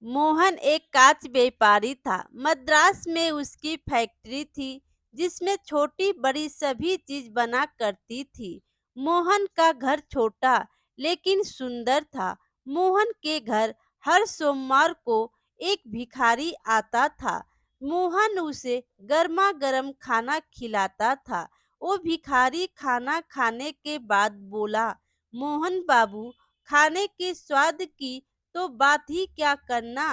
मोहन एक कांच व्यापारी था। मद्रास में उसकी फैक्ट्री थी जिसमें छोटी बड़ी सभी चीज बना करती थी। मोहन का घर छोटा लेकिन सुंदर था। मोहन के घर हर सोमवार को एक भिखारी आता था। मोहन उसे गर्मा गर्म खाना खिलाता था। वो भिखारी खाना खाने के बाद बोला, मोहन बाबू, खाने के स्वाद की तो बात ही क्या करना।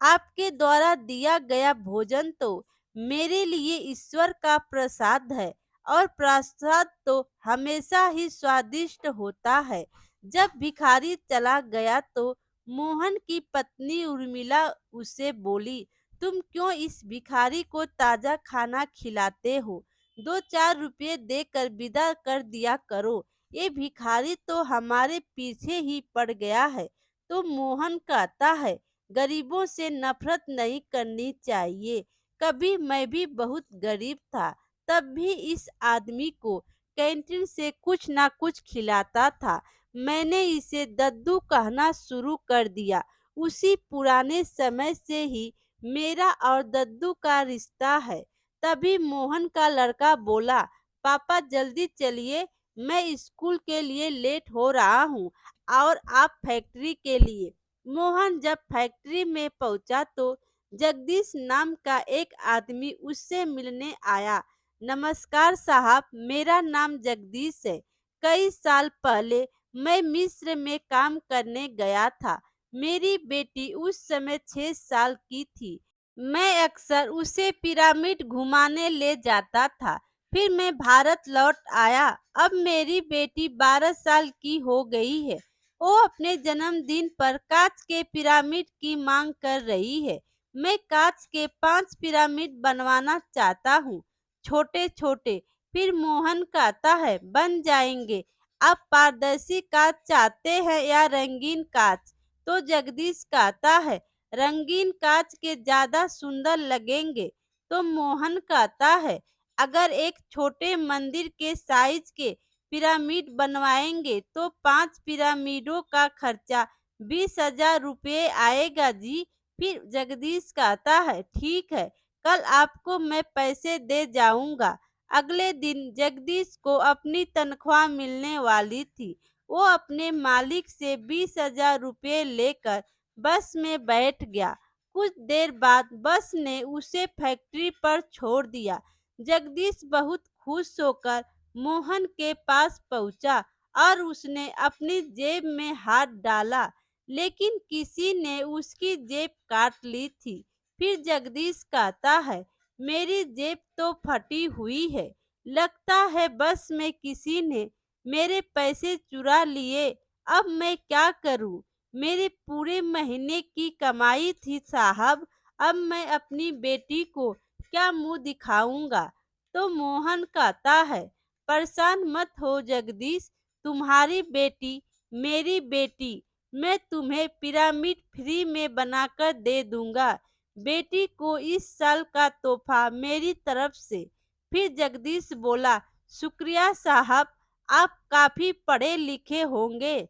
आपके द्वारा दिया गया भोजन तो मेरे लिए ईश्वर का प्रसाद है और प्रसाद तो हमेशा ही स्वादिष्ट होता है। जब भिखारी चला गया तो मोहन की पत्नी उर्मिला उसे बोली, तुम क्यों इस भिखारी को ताजा खाना खिलाते हो? 2-4 रुपए देकर विदा कर दिया करो। ये भिखारी तो हमारे पीछे ही पड़ गया है। तो मोहन कहता है, गरीबों से नफरत नहीं करनी चाहिए। कभी मैं भी बहुत गरीब था, तब भी इस आदमी को कैंटीन से कुछ ना कुछ खिलाता था। मैंने इसे दद्दू कहना शुरू कर दिया। उसी पुराने समय से ही मेरा और दद्दू का रिश्ता है। तभी मोहन का लड़का बोला, पापा जल्दी चलिए, मैं स्कूल के लिए लेट हो रहा हूँ और आप फैक्ट्री के लिए। मोहन जब फैक्ट्री में पहुंचा तो जगदीश नाम का एक आदमी उससे मिलने आया। नमस्कार साहब, मेरा नाम जगदीश है। कई साल पहले मैं मिस्र में काम करने गया था। मेरी बेटी उस समय 6 साल की थी। मैं अक्सर उसे पिरामिड घुमाने ले जाता था। फिर मैं भारत लौट आया। अब मेरी बेटी 12 साल की हो गई है। वो अपने जन्मदिन पर कांच के पिरामिड की मांग कर रही है। मैं कांच के 5 पिरामिड बनवाना चाहता हूँ, छोटे छोटे। फिर मोहन कहता है, बन जाएंगे। आप पारदर्शी कांच चाहते हैं या रंगीन कांच? तो जगदीश कहता है, रंगीन कांच के ज्यादा सुंदर लगेंगे। तो मोहन कहता है, अगर एक छोटे मंदिर के साइज के पिरामिड बनवाएंगे तो 5 पिरामिडों का खर्चा 20,000 रुपये आएगा जी। फिर जगदीश कहता है, ठीक है, कल आपको मैं पैसे दे जाऊंगा। अगले दिन जगदीश को अपनी तनख्वाह मिलने वाली थी। वो अपने मालिक से 20,000 रुपये लेकर बस में बैठ गया। कुछ देर बाद बस ने उसे फैक्ट्री पर छोड़ दिया। जगदीश बहुत खुश होकर मोहन के पास पहुंचा और उसने अपनी जेब में हाथ डाला, लेकिन किसी ने उसकी जेब काट ली थी। फिर जगदीश कहता है, मेरी जेब तो फटी हुई है। लगता है बस में किसी ने मेरे पैसे चुरा लिए। अब मैं क्या करूं? मेरे पूरे महीने की कमाई थी साहब। अब मैं अपनी बेटी को क्या मुंह दिखाऊंगा? तो मोहन कहता है, परेशान मत हो जगदीश, तुम्हारी बेटी मेरी बेटी। मैं तुम्हें पिरामिड फ्री में बनाकर दे दूंगा। बेटी को इस साल का तोहफा मेरी तरफ से। फिर जगदीश बोला, शुक्रिया साहब, आप काफी पढ़े लिखे होंगे,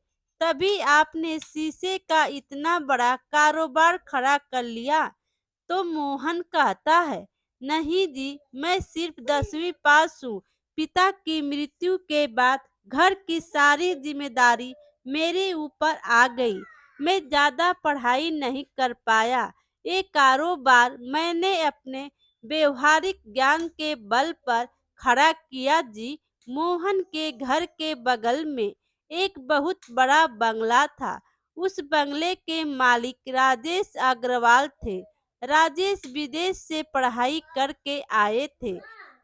तभी आपने शीशे का इतना बड़ा कारोबार खड़ा कर लिया। तो मोहन कहता है, नहीं जी, मैं सिर्फ 10वीं पास हूँ। पिता की मृत्यु के बाद घर की सारी जिम्मेदारी मेरे ऊपर आ गई। मैं ज्यादा पढ़ाई नहीं कर पाया। ये कारोबार मैंने अपने व्यवहारिक ज्ञान के बल पर खड़ा किया जी। मोहन के घर के बगल में एक बहुत बड़ा बंगला था। उस बंगले के मालिक राजेश अग्रवाल थे। राजेश विदेश से पढ़ाई करके आए थे।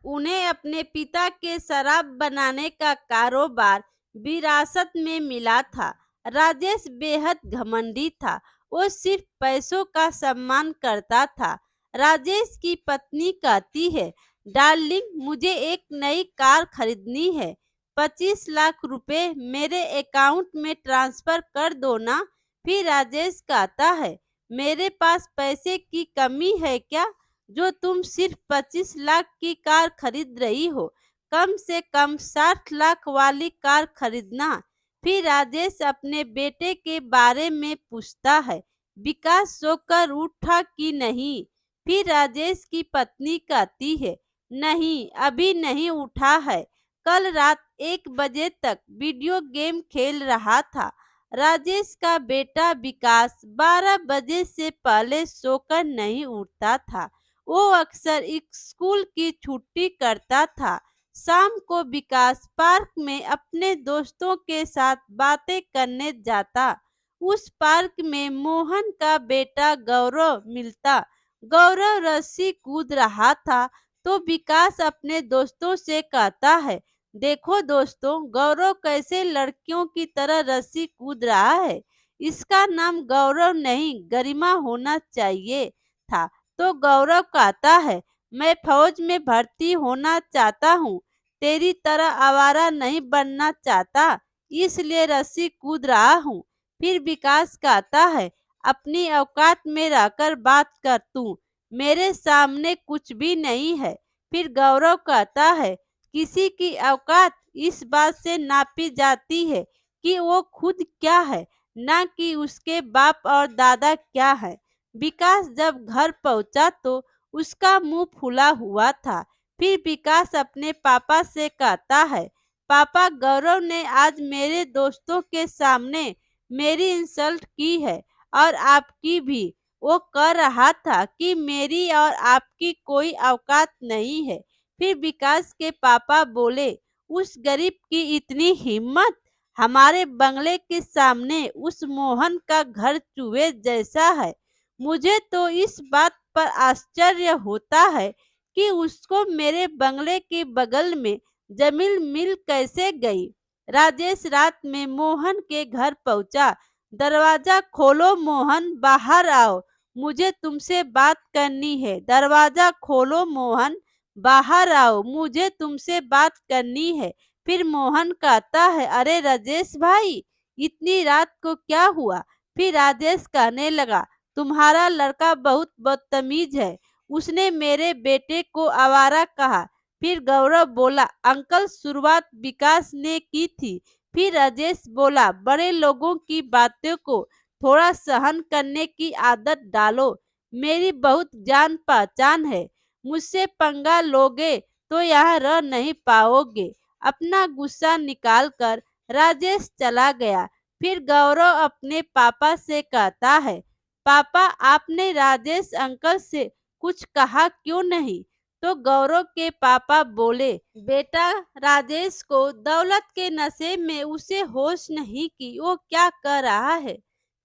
उन्हें अपने पिता के शराब बनाने का कारोबार विरासत में मिला था। राजेश बेहद घमंडी था। वो सिर्फ पैसों का सम्मान करता था। राजेश की पत्नी कहती है, डार्लिंग, मुझे एक नई कार खरीदनी है। 25 लाख रुपए मेरे अकाउंट में ट्रांसफर कर दो ना। फिर राजेश कहता है, मेरे पास पैसे की कमी है क्या, जो तुम सिर्फ 25 लाख की कार खरीद रही हो? कम से कम 60 लाख वाली कार खरीदना। फिर राजेश अपने बेटे के बारे में पूछता है, विकास सोकर उठा कि नहीं? फिर राजेश की पत्नी कहती है, नहीं, अभी नहीं उठा है। कल रात 1 बजे तक वीडियो गेम खेल रहा था। राजेश का बेटा विकास 12 बजे से पहले सोकर नहीं उठता था। वो अक्सर स्कूल की छुट्टी करता था। शाम को विकास पार्क में अपने दोस्तों के साथ बातें करने जाता। उस पार्क में मोहन का बेटा गौरव मिलता। गौरव रस्सी कूद रहा था तो विकास अपने दोस्तों से कहता है, देखो दोस्तों, गौरव कैसे लड़कियों की तरह रस्सी कूद रहा है। इसका नाम गौरव नहीं, गरिमा होना चाहिए था। तो गौरव कहता है, मैं फौज में भर्ती होना चाहता हूँ, तेरी तरह आवारा नहीं बनना चाहता, इसलिए रस्सी कूद रहा हूँ। फिर विकास कहता है, अपनी औकात में रहकर बात कर तू, मेरे सामने कुछ भी नहीं है। फिर गौरव कहता है, किसी की औकात इस बात से नापी जाती है कि वो खुद क्या है, ना कि उसके बाप और दादा क्या है। विकास जब घर पहुंचा तो उसका मुंह फूला हुआ था। फिर विकास अपने पापा से कहता है, पापा, गौरव ने आज मेरे दोस्तों के सामने मेरी इंसल्ट की है और आपकी भी। वो कह रहा था कि मेरी और आपकी कोई औकात नहीं है। फिर विकास के पापा बोले, उस गरीब की इतनी हिम्मत, हमारे बंगले के सामने उस मोहन का घर चूहे जैसा है। मुझे तो इस बात पर आश्चर्य होता है कि उसको मेरे बंगले के बगल में जमीन मिल कैसे गई। राजेश रात में मोहन के घर पहुंचा। दरवाजा खोलो मोहन, बाहर आओ, मुझे तुमसे बात करनी है। दरवाजा खोलो मोहन, बाहर आओ, मुझे तुमसे बात करनी है। फिर मोहन कहता है, अरे राजेश भाई, इतनी रात को क्या हुआ? फिर राजेश कहने लगा, तुम्हारा लड़का बहुत बदतमीज है, उसने मेरे बेटे को आवारा कहा। फिर गौरव बोला, अंकल, शुरुआत विकास ने की थी। फिर राजेश बोला, बड़े लोगों की बातों को थोड़ा सहन करने की आदत डालो, मेरी बहुत जान पहचान है, मुझसे पंगा लोगे तो यहाँ रह नहीं पाओगे। अपना गुस्सा निकालकर राजेश चला गया। फिर गौरव अपने पापा से कहता है, पापा, आपने राजेश अंकल से कुछ कहा क्यों नहीं? तो गौरव के पापा बोले, बेटा, राजेश को दौलत के नशे में उसे होश नहीं कि वो क्या कर रहा है।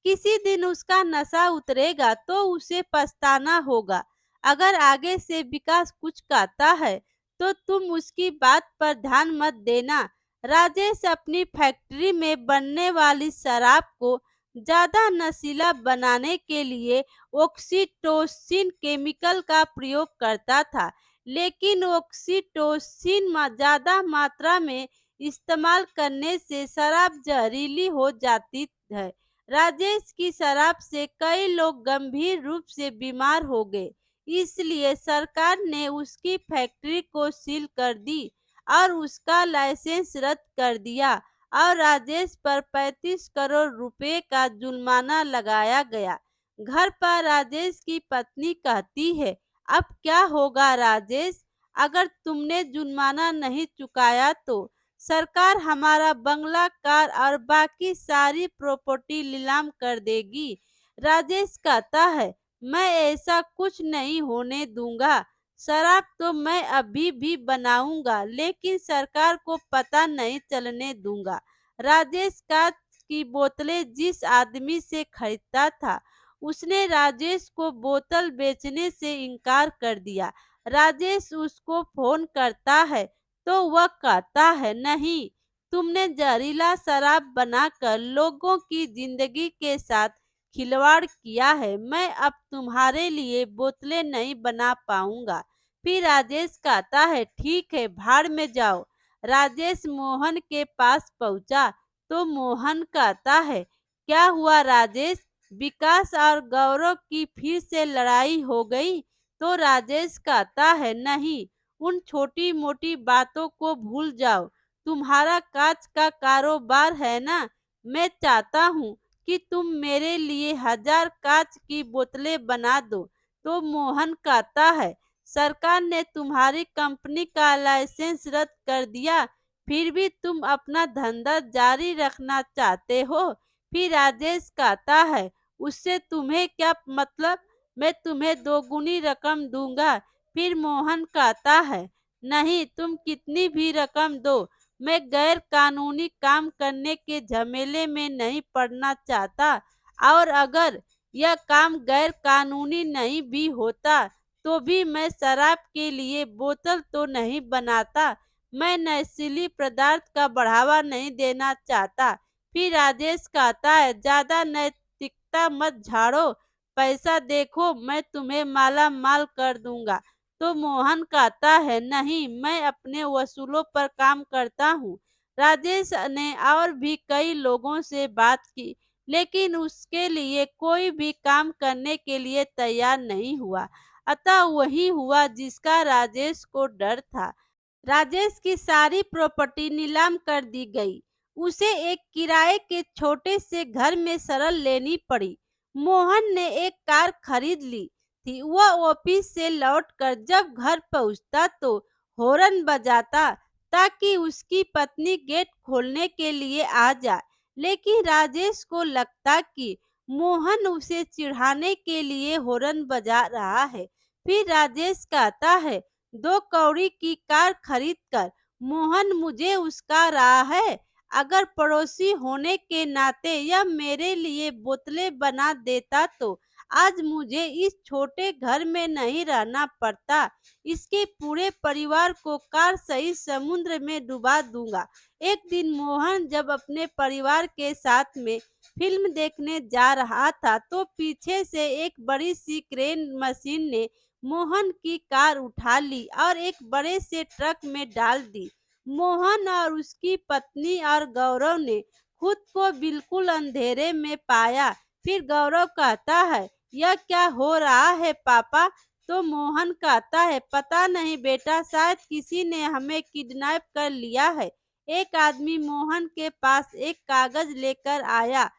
किसी दिन उसका नशा उतरेगा तो उसे पछताना होगा। अगर आगे से विकास कुछ कहता है तो तुम उसकी बात पर ध्यान मत देना। राजेश अपनी फैक्ट्री में बनने वाली शराब को ज्यादा नशीला बनाने के लिए ऑक्सीटोसिन केमिकल का प्रयोग करता था, लेकिन ऑक्सीटोसिन ज्यादा मात्रा में इस्तेमाल करने से शराब जहरीली हो जाती है। राजेश की शराब से कई लोग गंभीर रूप से बीमार हो गए, इसलिए सरकार ने उसकी फैक्ट्री को सील कर दी और उसका लाइसेंस रद्द कर दिया और राजेश पर 35 करोड़ रुपए का जुर्माना लगाया गया। घर पर राजेश की पत्नी कहती है, अब क्या होगा राजेश? अगर तुमने जुर्माना नहीं चुकाया तो सरकार हमारा बंगला, कार और बाकी सारी प्रॉपर्टी नीलाम कर देगी। राजेश कहता है, मैं ऐसा कुछ नहीं होने दूंगा। शराब तो मैं अभी भी बनाऊंगा, लेकिन सरकार को पता नहीं चलने दूंगा। राजेश कांच की बोतलें जिस आदमी से खरीदता था, उसने राजेश को बोतल बेचने से इनकार कर दिया। राजेश उसको फोन करता है तो वह कहता है, नहीं, तुमने जहरीला शराब बनाकर लोगों की जिंदगी के साथ खिलवाड़ किया है। मैं अब तुम्हारे लिए बोतलें नहीं बना पाऊंगा। फिर राजेश कहता है, ठीक है, भाड़ में जाओ। राजेश मोहन के पास पहुंचा तो मोहन कहता है, क्या हुआ राजेश? विकास और गौरव की फिर से लड़ाई हो गई? तो राजेश कहता है, नहीं, उन छोटी मोटी बातों को भूल जाओ। तुम्हारा कांच का कारोबार है ना, मैं चाहता हूँ कि तुम मेरे लिए 1000 कांच की बोतलें बना दो। तो मोहन कहता है, सरकार ने तुम्हारी कंपनी का लाइसेंस रद्द कर दिया, फिर भी तुम अपना धंधा जारी रखना चाहते हो। फिर राजेश कहता है, उससे तुम्हें क्या मतलब, मैं तुम्हें दोगुनी रकम दूंगा। फिर मोहन कहता है, नहीं, तुम कितनी भी रकम दो, मैं गैर कानूनी काम करने के झमेले में नहीं पड़ना चाहता। और अगर यह काम गैर कानूनी नहीं भी होता तो भी मैं शराब के लिए बोतल तो नहीं बनाता। मैं नशीली पदार्थ का बढ़ावा नहीं देना चाहता। फिर राजेश कहता है, ज्यादा नैतिकता मत झाड़ो, पैसा देखो, मैं तुम्हें माला माल कर दूंगा। तो मोहन कहता है, नहीं, मैं अपने वसूलों पर काम करता हूँ। राजेश ने और भी कई लोगों से बात की, लेकिन उसके लिए कोई भी काम करने के लिए तैयार नहीं हुआ। अतः वही हुआ जिसका राजेश को डर था। राजेश की सारी प्रॉपर्टी नीलाम कर दी गई। उसे एक किराए के छोटे से घर में शरण लेनी पड़ी। मोहन ने एक कार खरीद ली थी। वह ऑफिस से लौटकर जब घर पहुंचता तो हॉर्न बजाता ताकि उसकी पत्नी गेट खोलने के लिए आ जाए। लेकिन राजेश को लगता कि मोहन उसे चिढ़ाने के लिए हॉर्न बजा रहा है। फिर राजेश कहता है, 2 कौड़ी की कार खरीदकर मोहन मुझे उस्का रहा है। अगर पड़ोसी होने के नाते यह मेरे लिए बोतलें बना देता तो आज मुझे इस छोटे घर में नहीं रहना पड़ता। इसके पूरे परिवार को कार सहित समुद्र में डुबा दूंगा। एक दिन मोहन जब अपने परिवार के साथ में फिल्म देखने जा रहा था तो पीछे से एक बड़ी सी क्रेन मशीन ने मोहन की कार उठा ली और एक बड़े से ट्रक में डाल दी। मोहन और उसकी पत्नी और गौरव ने खुद को बिल्कुल अंधेरे में पाया। फिर गौरव कहता है, यह क्या हो रहा है पापा? तो मोहन कहता है, पता नहीं बेटा, शायद किसी ने हमें किडनैप कर लिया है। एक आदमी मोहन के पास एक कागज लेकर आया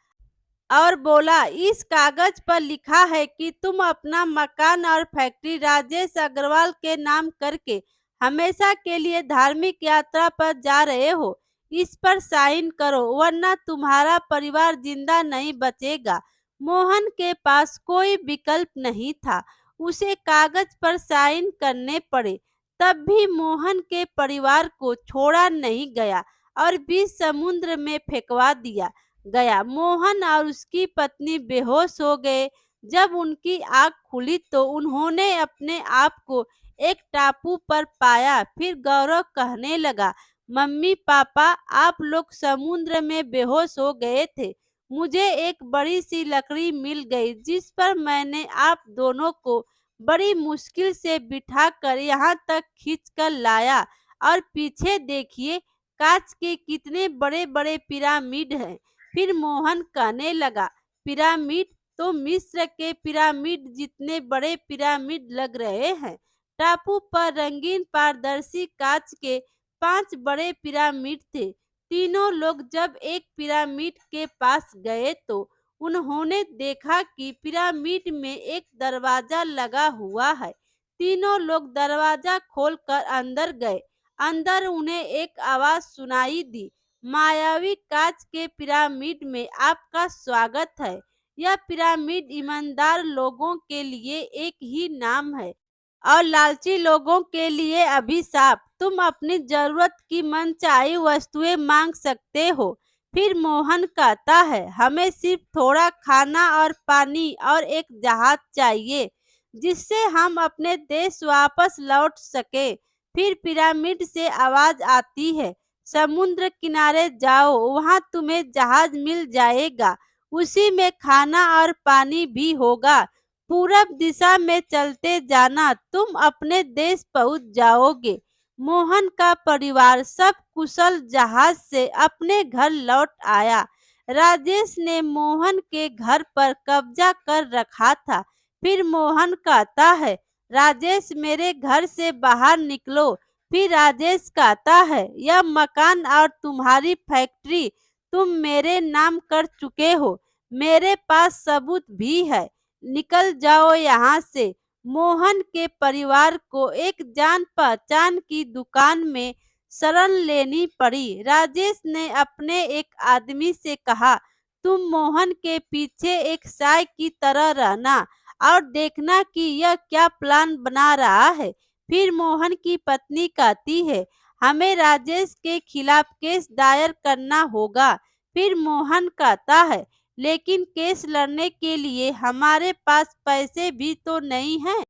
और बोला, इस कागज पर लिखा है कि तुम अपना मकान और फैक्ट्री राजेश अग्रवाल के नाम करके हमेशा के लिए धार्मिक यात्रा पर जा रहे हो। इस पर साइन करो वरना तुम्हारा परिवार जिंदा नहीं बचेगा। मोहन के पास कोई विकल्प नहीं था, उसे कागज पर साइन करने पड़े। तब भी मोहन के परिवार को छोड़ा नहीं गया और बीच समुद्र में फेंकवा दिया गया। मोहन और उसकी पत्नी बेहोश हो गए। जब उनकी आंख खुली तो उन्होंने अपने आप को एक टापू पर पाया। फिर गौरव कहने लगा, मम्मी पापा, आप लोग समुद्र में बेहोश हो गए थे। मुझे एक बड़ी सी लकड़ी मिल गई जिस पर मैंने आप दोनों को बड़ी मुश्किल से बिठाकर यहाँ तक खींच कर लाया। और पीछे देखिए, कांच के कितने बड़े बड़े पिरामिड हैं। फिर मोहन कहने लगा, पिरामिड? तो मिस्र के पिरामिड जितने बड़े पिरामिड लग रहे हैं। टापू पर रंगीन पारदर्शी कांच के 5 बड़े पिरामिड थे। तीनों लोग जब एक पिरामिड के पास गए तो उन्होंने देखा कि पिरामिड में एक दरवाजा लगा हुआ है। तीनों लोग दरवाजा खोलकर अंदर गए। अंदर उन्हें एक आवाज सुनाई दी, मायावी कांच के पिरामिड में आपका स्वागत है। यह पिरामिड ईमानदार लोगों के लिए एक ही नाम है और लालची लोगों के लिए अभिशाप। तुम अपनी जरूरत की मनचाही वस्तुएं मांग सकते हो। फिर मोहन कहता है, हमें सिर्फ थोड़ा खाना और पानी और एक जहाज चाहिए जिससे हम अपने देश वापस लौट सके। फिर पिरामिड से आवाज आती है, समुद्र किनारे जाओ, वहां तुम्हें जहाज मिल जाएगा। उसी में खाना और पानी भी होगा। पूरब दिशा में चलते जाना, तुम अपने देश पहुंच जाओगे। मोहन का परिवार सब कुशल जहाज से अपने घर लौट आया। राजेश ने मोहन के घर पर कब्जा कर रखा था। फिर मोहन कहता है, राजेश, मेरे घर से बाहर निकलो। फिर राजेश कहता है, यह मकान और तुम्हारी फैक्ट्री तुम मेरे नाम कर चुके हो। मेरे पास सबूत भी है। निकल जाओ यहाँ से। मोहन के परिवार को एक जान पहचान की दुकान में शरण लेनी पड़ी। राजेश ने अपने एक आदमी से कहा, तुम मोहन के पीछे एक साय की तरह रहना और देखना कि यह क्या प्लान बना रहा है। फिर मोहन की पत्नी कहती है, हमें राजेश के खिलाफ केस दायर करना होगा। फिर मोहन कहता है, लेकिन केस लड़ने के लिए हमारे पास पैसे भी तो नहीं हैं।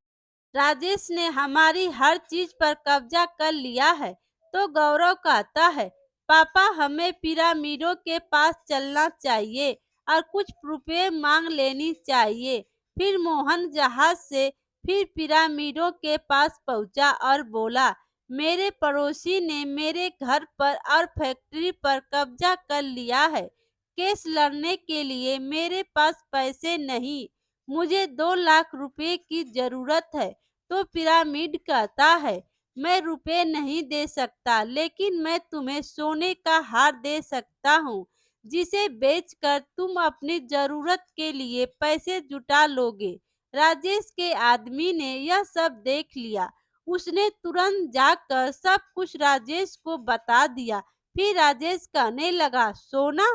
राजेश ने हमारी हर चीज पर कब्जा कर लिया है। तो गौरव कहता है, पापा हमें पिरामिडों के पास चलना चाहिए और कुछ रुपए मांग लेनी चाहिए। फिर मोहन जहाज से फिर पिरामिडों के पास पहुंचा और बोला, मेरे पड़ोसी ने मेरे घर पर और फैक्ट्री पर कब्जा कर लिया है। केस लड़ने के लिए मेरे पास पैसे नहीं। मुझे 2 लाख रुपए की जरूरत है। तो पिरामिड कहता है, मैं रुपए नहीं दे सकता, लेकिन मैं तुम्हें सोने का हार दे सकता हूँ, जिसे बेचकर तुम अपनी जरूरत के लिए पैसे जुटा लोगे। राजेश के आदमी ने यह सब देख लिया। उसने तुरंत जाकर सब कुछ राजेश को बता दिया। फिर राजेश कहने लगा, सोना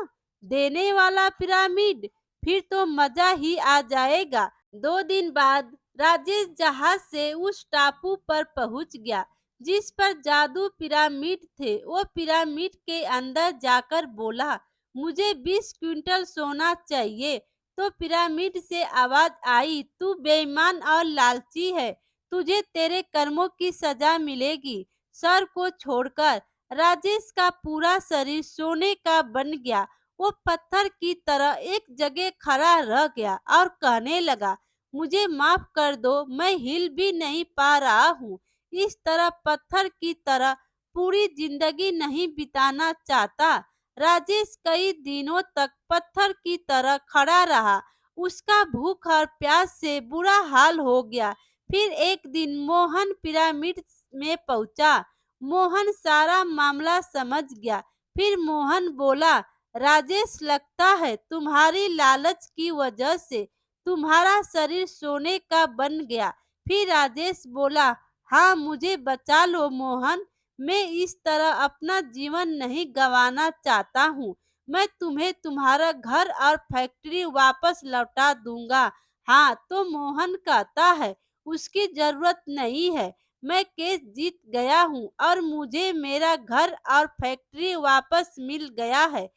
देने वाला पिरामिड, फिर तो मजा ही आ जाएगा। 2 दिन बाद राजेश जहाज से उस टापू पर पहुंच गया जिस पर जादू पिरामिड थे। वो पिरामिड के अंदर जाकर बोला, मुझे 20 क्विंटल सोना चाहिए। तो पिरामिड से आवाज आई, तू बेईमान और लालची है, तुझे तेरे कर्मों की सजा मिलेगी। सर को छोड़कर राजेश का पूरा शरीर सोने का बन गया। वो पत्थर की तरह एक जगह खड़ा रह गया और कहने लगा, मुझे माफ कर दो, मैं हिल भी नहीं पा रहा हूँ। इस तरह पत्थर की तरह पूरी जिंदगी नहीं बिताना चाहता। राजेश कई दिनों तक पत्थर की तरह खड़ा रहा। उसका भूख और प्यास से बुरा हाल हो गया। फिर एक दिन मोहन पिरामिड में पहुंचा। मोहन सारा मामला समझ गया। फिर मोहन बोला, राजेश लगता है तुम्हारी लालच की वजह से तुम्हारा शरीर सोने का बन गया। फिर राजेश बोला, हाँ मुझे बचा लो मोहन, मैं इस तरह अपना जीवन नहीं गंवाना चाहता हूँ। मैं तुम्हें तुम्हारा घर और फैक्ट्री वापस लौटा दूंगा। हाँ तो मोहन कहता है, उसकी जरूरत नहीं है। मैं केस जीत गया हूँ और मुझे मेरा घर और फैक्ट्री वापस मिल गया है।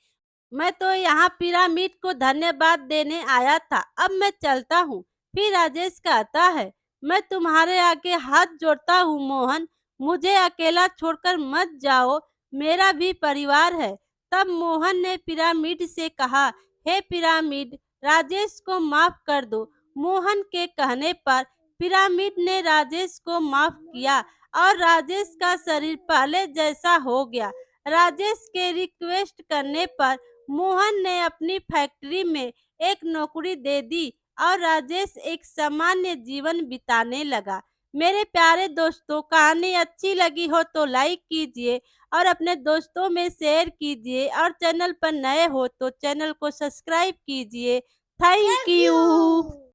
मैं तो यहाँ पिरामिड को धन्यवाद देने आया था, अब मैं चलता हूँ। फिर राजेश कहता है, मैं तुम्हारे आगे हाथ जोड़ता हूँ मोहन, मुझे अकेला छोड़कर मत जाओ, मेरा भी परिवार है। तब मोहन ने पिरामिड से कहा, हे पिरामिड, राजेश को माफ कर दो। मोहन के कहने पर पिरामिड ने राजेश को माफ किया और राजेश का शरीर पहले जैसा हो गया। राजेश के रिक्वेस्ट करने पर मोहन ने अपनी फैक्ट्री में एक नौकरी दे दी और राजेश एक सामान्य जीवन बिताने लगा। मेरे प्यारे दोस्तों, कहानी अच्छी लगी हो तो लाइक कीजिए और अपने दोस्तों में शेयर कीजिए और चैनल पर नए हो तो चैनल को सब्सक्राइब कीजिए। Thank you.